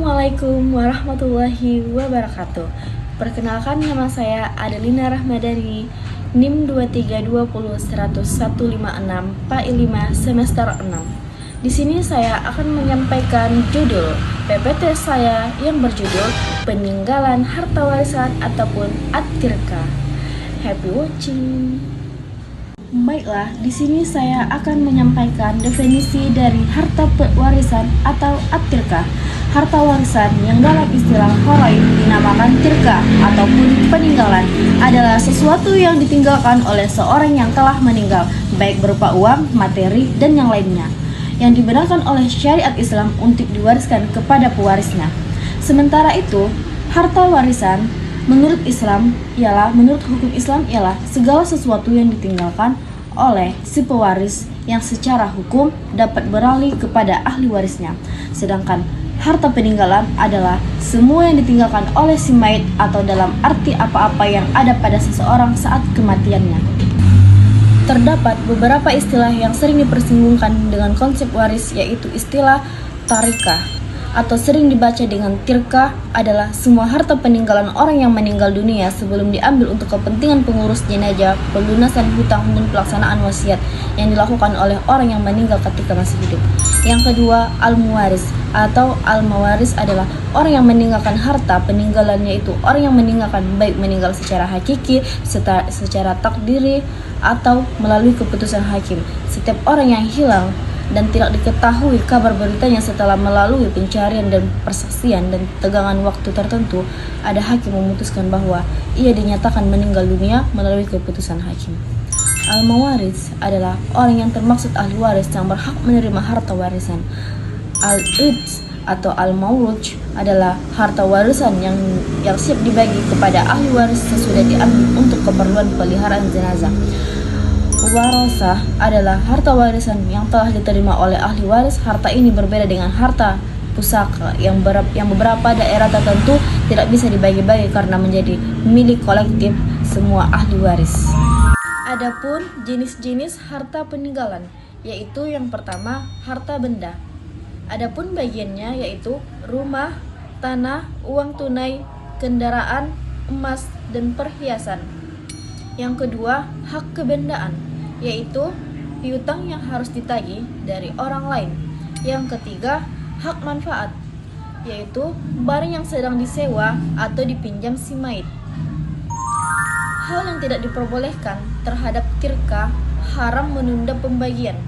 Assalamualaikum warahmatullahi wabarakatuh. Perkenalkan, nama saya Adelina Rahmadani, NIM 232010156 PAI 5 semester 6. Di sini saya akan menyampaikan judul PPT saya yang berjudul Peninggalan Harta Warisan ataupun At-Tirkah. Happy watching. Baiklah, di sini saya akan menyampaikan definisi dari harta warisan atau at-tirkah. Harta warisan yang dalam istilah Horaib dinamakan tirkah ataupun peninggalan adalah sesuatu yang ditinggalkan oleh seorang yang telah meninggal, baik berupa uang, materi, dan yang lainnya, yang dibenarkan oleh syariat Islam untuk diwariskan kepada pewarisnya. Sementara itu, harta warisan menurut hukum Islam ialah segala sesuatu yang ditinggalkan oleh si pewaris yang secara hukum dapat beralih kepada ahli warisnya. Sedangkan harta peninggalan adalah semua yang ditinggalkan oleh si mayit atau dalam arti apa-apa yang ada pada seseorang saat kematiannya. Terdapat beberapa istilah yang sering dipersinggungkan dengan konsep waris, yaitu istilah tarikah atau sering dibaca dengan tirkah adalah semua harta peninggalan orang yang meninggal dunia sebelum diambil untuk kepentingan pengurus jenazah, pelunasan hutang, dan pelaksanaan wasiat yang dilakukan oleh orang yang meninggal ketika masih hidup. Yang kedua, al-muwaris atau al-mawaris adalah orang yang meninggalkan harta peninggalannya, itu orang yang meninggalkan baik meninggal secara hakiki, secara takdiri, atau melalui keputusan hakim. Setiap orang yang hilang dan tidak diketahui kabar beritanya setelah melalui pencarian dan persaksian dan tegangan waktu tertentu, ada hakim memutuskan bahwa ia dinyatakan meninggal dunia melalui keputusan hakim. Al-mawaris adalah orang yang termaksud ahli waris yang berhak menerima harta warisan. Al-ids atau al-mawruj adalah harta warisan yang siap dibagi kepada ahli waris sesudah diambil untuk keperluan peliharaan jenazah. Warasah adalah harta warisan yang telah diterima oleh ahli waris. Harta ini berbeda dengan harta pusaka yang beberapa daerah tertentu tidak bisa dibagi-bagi karena menjadi milik kolektif semua ahli waris. Adapun jenis-jenis harta peninggalan, yaitu yang pertama harta benda. Adapun bagiannya yaitu rumah, tanah, uang tunai, kendaraan, emas, dan perhiasan. Yang kedua, hak kebendaan, yaitu piutang yang harus ditagih dari orang lain. Yang ketiga, hak manfaat, yaitu barang yang sedang disewa atau dipinjam si mayit. Hal yang tidak diperbolehkan terhadap tirkah, haram menunda pembagian.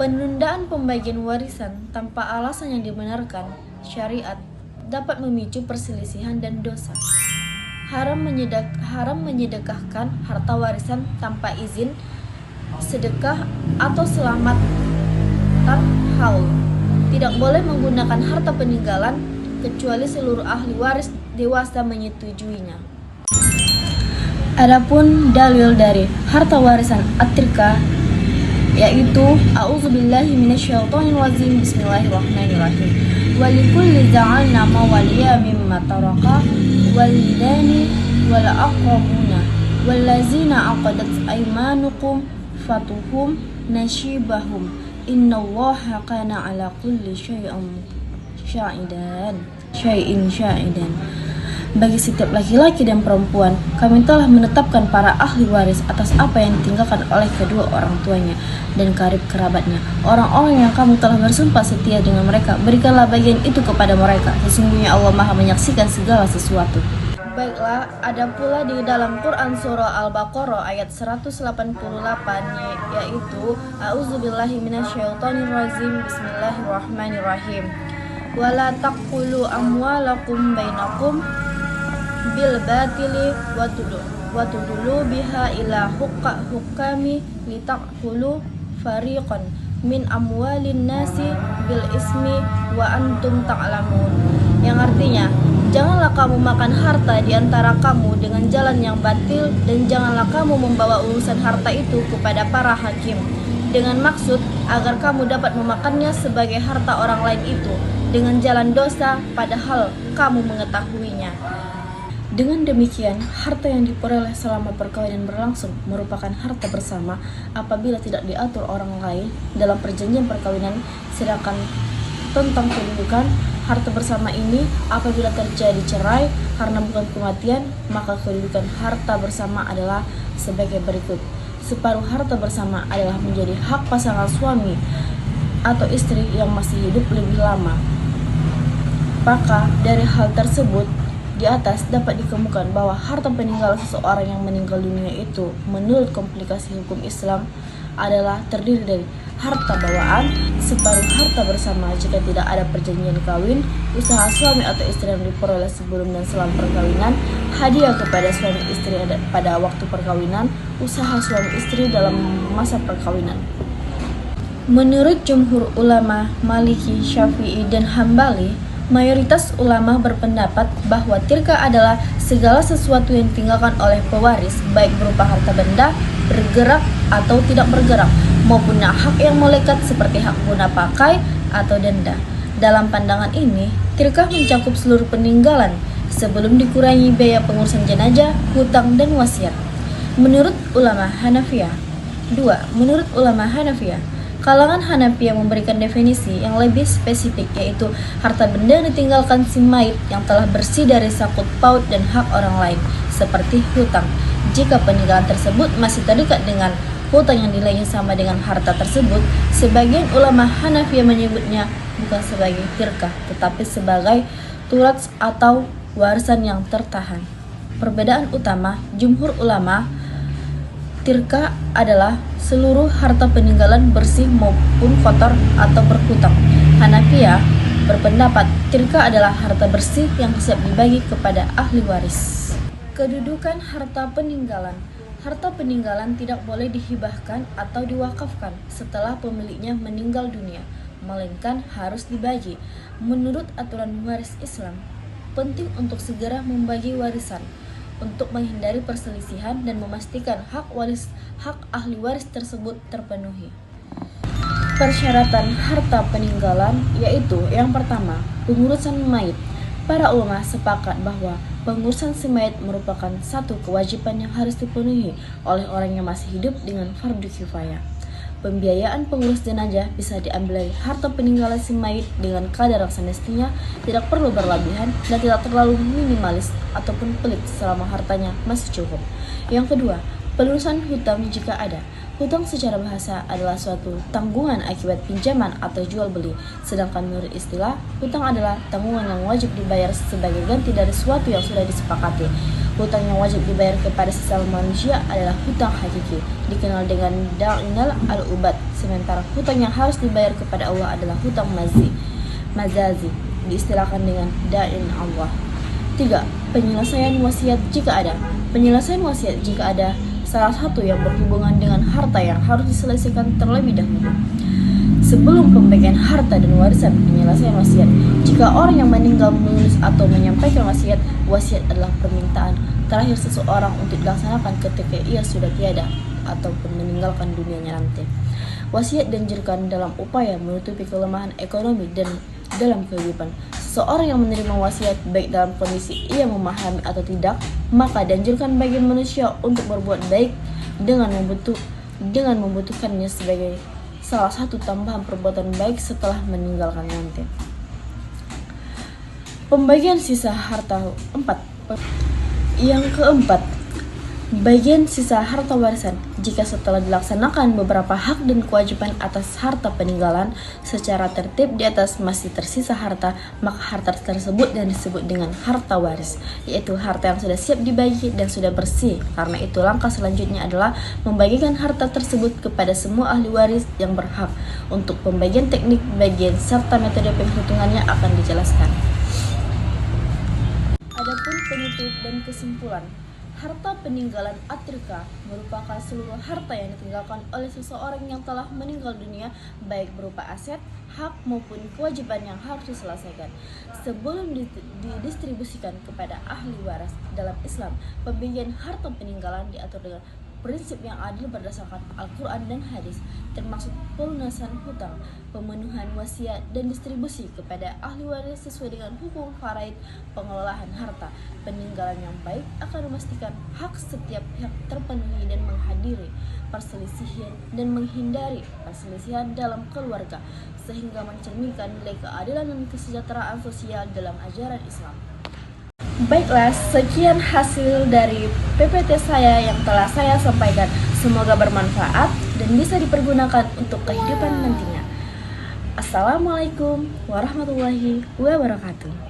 Penundaan pembagian warisan tanpa alasan yang dibenarkan syariat dapat memicu perselisihan dan dosa. Haram menyedekahkan harta warisan tanpa izin, sedekah atau selamatan haul. Tidak boleh menggunakan harta peninggalan kecuali seluruh ahli waris dewasa menyetujuinya. Adapun dalil dari harta warisan at-tirkah yaitu a'udzubillahi minasyaitonirrajim, bismillahirrahmanirrahim. Walikulli ja'alna mawaliya mimma taraka walidani wal aqrabuna wallazina aqadat aymanukum fatuhum nasibahum innallaha kana ala kulli syai'in sya'idan. Bagi setiap laki-laki dan perempuan, kami telah menetapkan para ahli waris atas apa yang ditinggalkan oleh kedua orang tuanya dan karib kerabatnya. Orang-orang yang kamu telah bersumpah setia dengan mereka, berikanlah bagian itu kepada mereka. Sesungguhnya Allah Maha menyaksikan segala sesuatu. Baiklah, ada pula di dalam Quran surah Al-Baqarah ayat 188 yaitu a'udzubillahi minasyaitonirrajim, bismillahirrahmanirrahim. Wala taqulu amwalakum bainakum bil batili wa tudulu biha ila hukami litaqulu fariqan min amwalin nasi bil ismi wa antum ta'lamun. Yang artinya, janganlah kamu makan harta di antara kamu dengan jalan yang batil, dan janganlah kamu membawa urusan harta itu kepada para hakim dengan maksud agar kamu dapat memakannya sebagai harta orang lain itu dengan jalan dosa, padahal kamu mengetahuinya. Dengan demikian, harta yang diperoleh selama perkawinan berlangsung merupakan harta bersama apabila tidak diatur orang lain dalam perjanjian perkawinan, sedangkan tentang kedudukan, Harta bersama ini apabila terjadi cerai karena bukan kematian, maka kedudukan harta bersama adalah sebagai berikut. Separuh harta bersama adalah menjadi hak pasangan suami atau istri yang masih hidup lebih lama. Maka dari hal tersebut di atas dapat dikemukakan bahwa harta peninggalan seseorang yang meninggal dunia itu menurut komplikasi hukum Islam adalah terdiri dari harta bawaan, separuh harta bersama jika tidak ada perjanjian kawin, usaha suami atau istri yang diperoleh sebelum dan selama perkawinan, hadiah kepada suami istri pada waktu perkawinan, usaha suami istri dalam masa perkawinan. Menurut jumhur ulama Maliki, Syafi'i, dan Hambali, mayoritas ulama berpendapat bahwa tirka adalah segala sesuatu yang ditinggalkan oleh pewaris, baik berupa harta benda, bergerak atau tidak bergerak, maupun hak yang melekat seperti hak guna pakai atau denda. Dalam pandangan ini, tirkah mencakup seluruh peninggalan sebelum dikurangi biaya pengurusan jenazah, hutang, dan wasiat. Menurut ulama Hanafiyah. 2. Menurut ulama Hanafiyah, kalangan Hanafi yang memberikan definisi yang lebih spesifik, yaitu harta benda yang ditinggalkan si mayit yang telah bersih dari sakut paut dan hak orang lain, seperti hutang. Jika peninggalan tersebut masih terikat dengan hutang yang nilainya sama dengan harta tersebut, sebagian ulama Hanafi menyebutnya bukan sebagai tirkah, tetapi sebagai turat atau warisan yang tertahan. Perbedaan utama jumhur ulama, tirkah adalah seluruh harta peninggalan bersih maupun kotor atau berhutang. Hanafiyah berpendapat tirkah adalah harta bersih yang siap dibagi kepada ahli waris. Kedudukan harta peninggalan. Harta peninggalan tidak boleh dihibahkan atau diwakafkan setelah pemiliknya meninggal dunia, melainkan harus dibagi. Menurut aturan waris Islam, penting untuk segera membagi warisan untuk menghindari perselisihan dan memastikan hak ahli waris tersebut terpenuhi. Persyaratan harta peninggalan yaitu yang pertama, pengurusan mayit. Para ulama sepakat bahwa pengurusan si mayit merupakan satu kewajiban yang harus dipenuhi oleh orang yang masih hidup dengan fardu kifayah. Pembiayaan pengurus jenazah bisa diambil dari harta peninggalan si mayit dengan kadar semestinya, tidak perlu berlebihan dan tidak terlalu minimalis ataupun pelit selama hartanya masih cukup. Yang kedua, pelunasan hutang jika ada. Hutang secara bahasa adalah suatu tanggungan akibat pinjaman atau jual beli, sedangkan menurut istilah, hutang adalah tanggungan yang wajib dibayar sebagai ganti dari sesuatu yang sudah disepakati. Hutang yang wajib dibayar kepada sesama manusia adalah hutang hakiki, dikenal dengan da'inal al-ubad, sementara hutang yang harus dibayar kepada Allah adalah hutang mazazi, diistilahkan dengan da'in Allah. 3. Penyelesaian wasiat jika ada. Penyelesaian wasiat jika ada salah satu yang berhubungan dengan harta yang harus diselesaikan terlebih dahulu. Sebelum pembagian harta dan warisan, penyelesaian wasiat. Jika orang yang meninggal menulis atau menyampaikan wasiat, wasiat adalah permintaan terakhir seseorang untuk dilaksanakan ketika ia sudah tiada ataupun meninggalkan dunianya nanti. Wasiat dianjurkan dalam upaya menutupi kelemahan ekonomi dan dalam kehidupan. Seseorang yang menerima wasiat baik dalam kondisi ia memahami atau tidak, maka dianjurkan bagi manusia untuk berbuat baik dengan membutuhkannya sebagai salah satu tambahan perbuatan baik setelah meninggalkan nanti. Pembagian sisa harta 4. Yang keempat, bagian sisa harta warisan. Jika setelah dilaksanakan beberapa hak dan kewajiban atas harta peninggalan secara tertib di atas masih tersisa harta, maka harta tersebut dan disebut dengan harta waris, yaitu harta yang sudah siap dibagi dan sudah bersih. Karena itu langkah selanjutnya adalah membagikan harta tersebut kepada semua ahli waris yang berhak. Untuk pembagian teknik bagian serta metode penghitungannya akan dijelaskan. Adapun penutup dan kesimpulan. Harta peninggalan atrika merupakan seluruh harta yang ditinggalkan oleh seseorang yang telah meninggal dunia, baik berupa aset, hak maupun kewajiban yang harus diselesaikan. Sebelum didistribusikan kepada ahli waris dalam Islam, pembagian harta peninggalan diatur dengan prinsip yang adil berdasarkan Al-Quran dan hadis, termasuk pelunasan hutang, pemenuhan wasiat, dan distribusi kepada ahli waris sesuai dengan hukum faraid. Pengelolaan harta peninggalan yang baik akan memastikan hak setiap pihak terpenuhi dan menghindari perselisihan dalam keluarga, sehingga mencerminkan nilai keadilan dan kesejahteraan sosial dalam ajaran Islam. Baiklah, sekian hasil dari PPT saya yang telah saya sampaikan. Semoga bermanfaat dan bisa dipergunakan untuk kehidupan nantinya. Assalamualaikum warahmatullahi wabarakatuh.